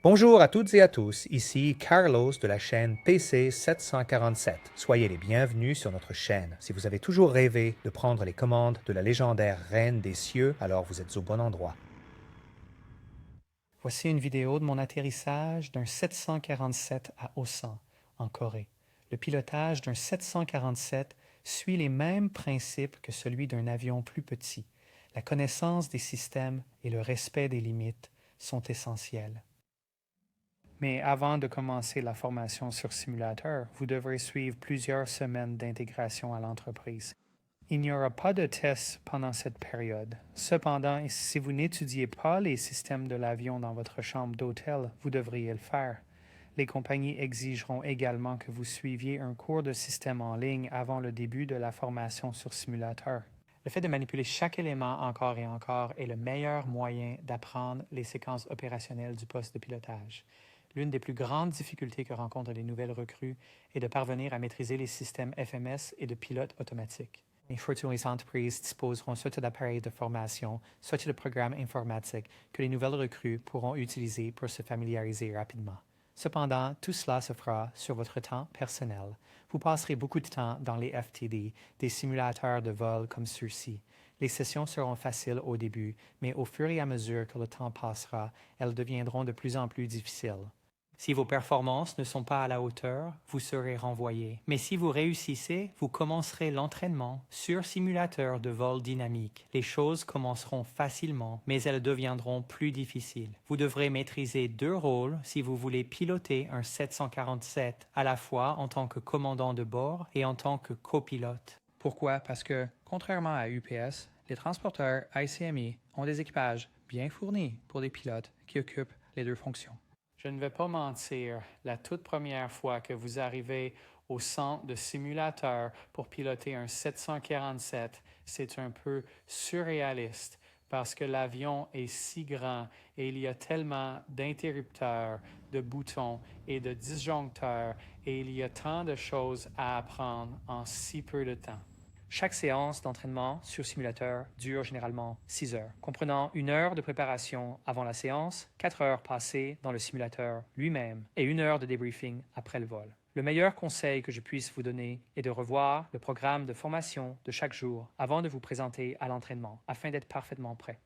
Bonjour à toutes et à tous, ici Carlos de la chaîne PC 747. Soyez les bienvenus sur notre chaîne. Si vous avez toujours rêvé de prendre les commandes de la légendaire Reine des Cieux, alors vous êtes au bon endroit. Voici une vidéo de mon atterrissage d'un 747 à Osan, en Corée. Le pilotage d'un 747 suit les mêmes principes que celui d'un avion plus petit. La connaissance des systèmes et le respect des limites sont essentiels. Mais avant de commencer la formation sur simulateur, vous devrez suivre plusieurs semaines d'intégration à l'entreprise. Il n'y aura pas de tests pendant cette période. Cependant, si vous n'étudiez pas les systèmes de l'avion dans votre chambre d'hôtel, vous devriez le faire. Les compagnies exigeront également que vous suiviez un cours de système en ligne avant le début de la formation sur simulateur. Le fait de manipuler chaque élément encore et encore est le meilleur moyen d'apprendre les séquences opérationnelles du poste de pilotage. L'une des plus grandes difficultés que rencontrent les nouvelles recrues est de parvenir à maîtriser les systèmes FMS et de pilote automatique. Les futures entreprises disposeront soit d'appareils de formation, soit de programmes informatiques que les nouvelles recrues pourront utiliser pour se familiariser rapidement. Cependant, tout cela se fera sur votre temps personnel. Vous passerez beaucoup de temps dans les FTD, des simulateurs de vol comme ceux-ci. Les sessions seront faciles au début, mais au fur et à mesure que le temps passera, elles deviendront de plus en plus difficiles. Si vos performances ne sont pas à la hauteur, vous serez renvoyé. Mais si vous réussissez, vous commencerez l'entraînement sur simulateur de vol dynamique. Les choses commenceront facilement, mais elles deviendront plus difficiles. Vous devrez maîtriser 2 rôles si vous voulez piloter un 747 à la fois en tant que commandant de bord et en tant que copilote. Pourquoi? Parce que, contrairement à UPS, les transporteurs ICMI ont des équipages bien fournis pour des pilotes qui occupent les 2 fonctions. Je ne vais pas mentir, la toute première fois que vous arrivez au centre de simulateur pour piloter un 747, c'est un peu surréaliste parce que l'avion est si grand et il y a tellement d'interrupteurs, de boutons et de disjoncteurs et il y a tant de choses à apprendre en si peu de temps. Chaque séance d'entraînement sur simulateur dure généralement 6 heures, comprenant 1 heure de préparation avant la séance, 4 heures passées dans le simulateur lui-même et 1 heure de débriefing après le vol. Le meilleur conseil que je puisse vous donner est de revoir le programme de formation de chaque jour avant de vous présenter à l'entraînement, afin d'être parfaitement prêt.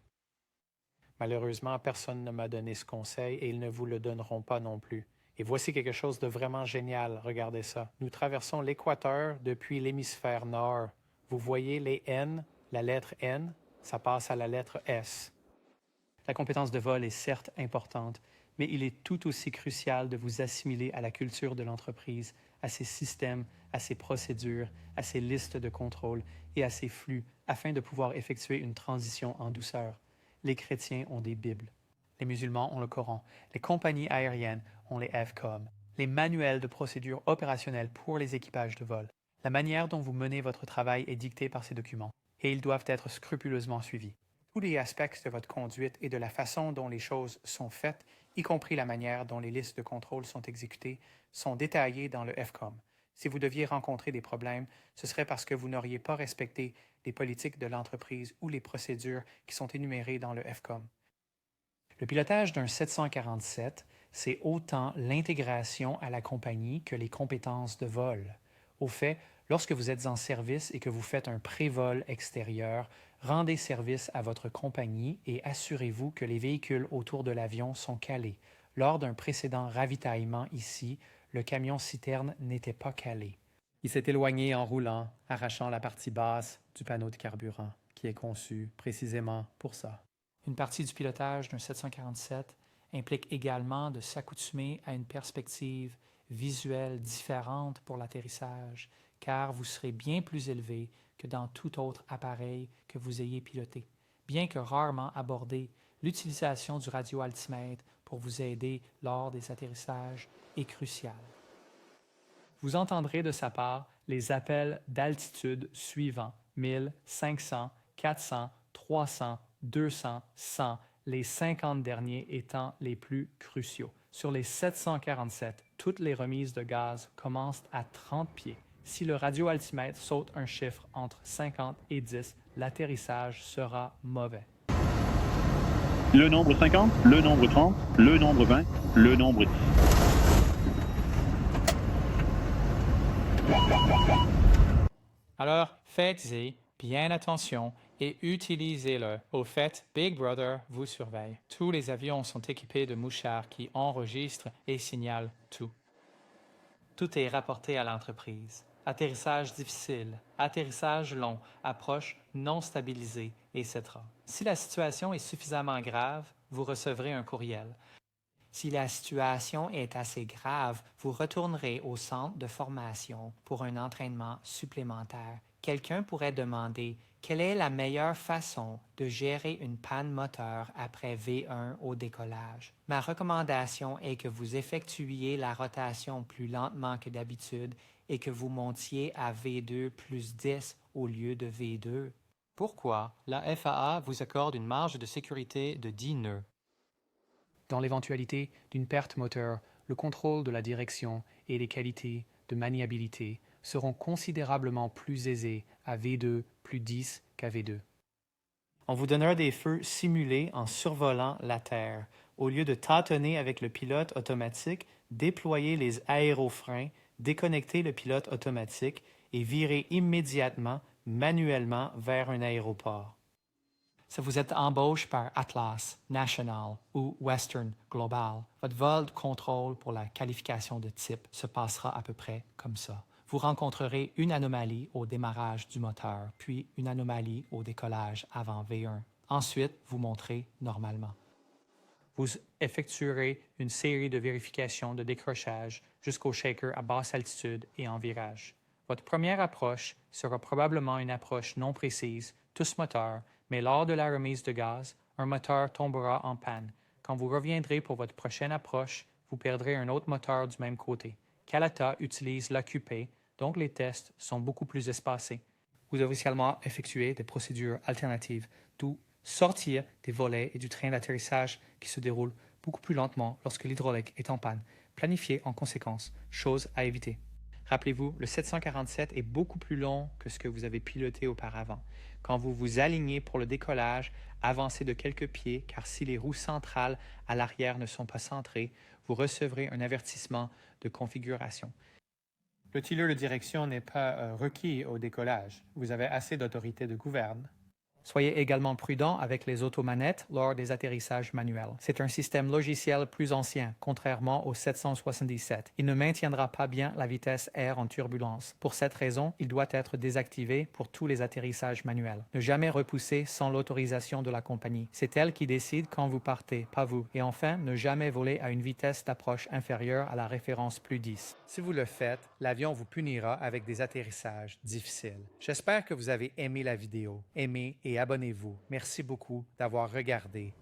Malheureusement, personne ne m'a donné ce conseil et ils ne vous le donneront pas non plus. Et voici quelque chose de vraiment génial, regardez ça. Nous traversons l'équateur depuis l'hémisphère nord. Vous voyez les N, la lettre N, ça passe à la lettre S. La compétence de vol est certes importante, mais il est tout aussi crucial de vous assimiler à la culture de l'entreprise, à ses systèmes, à ses procédures, à ses listes de contrôle et à ses flux, afin de pouvoir effectuer une transition en douceur. Les chrétiens ont des Bibles. Les musulmans ont le Coran. Les compagnies aériennes ont les FCOM. Les manuels de procédures opérationnelles pour les équipages de vol. La manière dont vous menez votre travail est dictée par ces documents, et ils doivent être scrupuleusement suivis. Tous les aspects de votre conduite et de la façon dont les choses sont faites, y compris la manière dont les listes de contrôle sont exécutées, sont détaillés dans le FCOM. Si vous deviez rencontrer des problèmes, ce serait parce que vous n'auriez pas respecté les politiques de l'entreprise ou les procédures qui sont énumérées dans le FCOM. Le pilotage d'un 747, c'est autant l'intégration à la compagnie que les compétences de vol. Au fait, lorsque vous êtes en service et que vous faites un pré-vol extérieur, rendez service à votre compagnie et assurez-vous que les véhicules autour de l'avion sont calés. Lors d'un précédent ravitaillement ici, le camion-citerne n'était pas calé. Il s'est éloigné en roulant, arrachant la partie basse du panneau de carburant, qui est conçu précisément pour ça. Une partie du pilotage d'un 747 implique également de s'accoutumer à une perspective visuelle différente pour l'atterrissage, car vous serez bien plus élevé que dans tout autre appareil que vous ayez piloté. Bien que rarement abordé, l'utilisation du radioaltimètre pour vous aider lors des atterrissages est cruciale. Vous entendrez de sa part les appels d'altitude suivants: 1000, 500, 400, 300, 200, 100, les 50 derniers étant les plus cruciaux. Sur les 747, toutes les remises de gaz commencent à 30 pieds. Si le radioaltimètre saute un chiffre entre 50 et 10, l'atterrissage sera mauvais. Le nombre 50, le nombre 30, le nombre 20, le nombril. Alors, faites-y bien attention et utilisez-le. Au fait, Big Brother vous surveille. Tous les avions sont équipés de mouchards qui enregistrent et signalent tout. Tout est rapporté à l'entreprise. Atterrissage difficile, atterrissage long, approche non stabilisée, etc. Si la situation est suffisamment grave, vous recevrez un courriel. Si la situation est assez grave, vous retournerez au centre de formation pour un entraînement supplémentaire. Quelqu'un pourrait demander quelle est la meilleure façon de gérer une panne moteur après V1 au décollage. Ma recommandation est que vous effectuiez la rotation plus lentement que d'habitude et que vous montiez à V2 plus 10 au lieu de V2. Pourquoi la FAA vous accorde une marge de sécurité de 10 nœuds? Dans l'éventualité d'une perte moteur, le contrôle de la direction et les qualités de maniabilité seront considérablement plus aisés à V2 plus 10 qu'à V2. On vous donnera des feux simulés en survolant la Terre. Au lieu de tâtonner avec le pilote automatique, déployez les aérofreins, déconnectez le pilote automatique et virez immédiatement, manuellement, vers un aéroport. Si vous êtes embauché par Atlas, National ou Western Global, votre vol de contrôle pour la qualification de type se passera à peu près comme ça. Vous rencontrerez une anomalie au démarrage du moteur, puis une anomalie au décollage avant V1. Ensuite, vous monterez normalement. Vous effectuerez une série de vérifications de décrochage jusqu'au shaker à basse altitude et en virage. Votre première approche sera probablement une approche non précise, tous moteurs, mais lors de la remise de gaz, un moteur tombera en panne. Quand vous reviendrez pour votre prochaine approche, vous perdrez un autre moteur du même côté. Calata utilise l'AQP, donc les tests sont beaucoup plus espacés. Vous devez également effectuer des procédures alternatives, d'où sortir des volets et du train d'atterrissage qui se déroule beaucoup plus lentement lorsque l'hydraulique est en panne. Planifiez en conséquence, chose à éviter. Rappelez-vous, le 747 est beaucoup plus long que ce que vous avez piloté auparavant. Quand vous vous alignez pour le décollage, avancez de quelques pieds car si les roues centrales à l'arrière ne sont pas centrées, vous recevrez un avertissement de configuration. Le tiller de direction n'est pas requis au décollage. Vous avez assez d'autorité de gouverne. Soyez également prudent avec les automanettes lors des atterrissages manuels. C'est un système logiciel plus ancien, contrairement au 777. Il ne maintiendra pas bien la vitesse R en turbulence. Pour cette raison, il doit être désactivé pour tous les atterrissages manuels. Ne jamais repousser sans l'autorisation de la compagnie. C'est elle qui décide quand vous partez, pas vous. Et enfin, ne jamais voler à une vitesse d'approche inférieure à la référence plus 10. Si vous le faites, l'avion vous punira avec des atterrissages difficiles. J'espère que vous avez aimé la vidéo. Aimez et abonnez-vous. Merci beaucoup d'avoir regardé.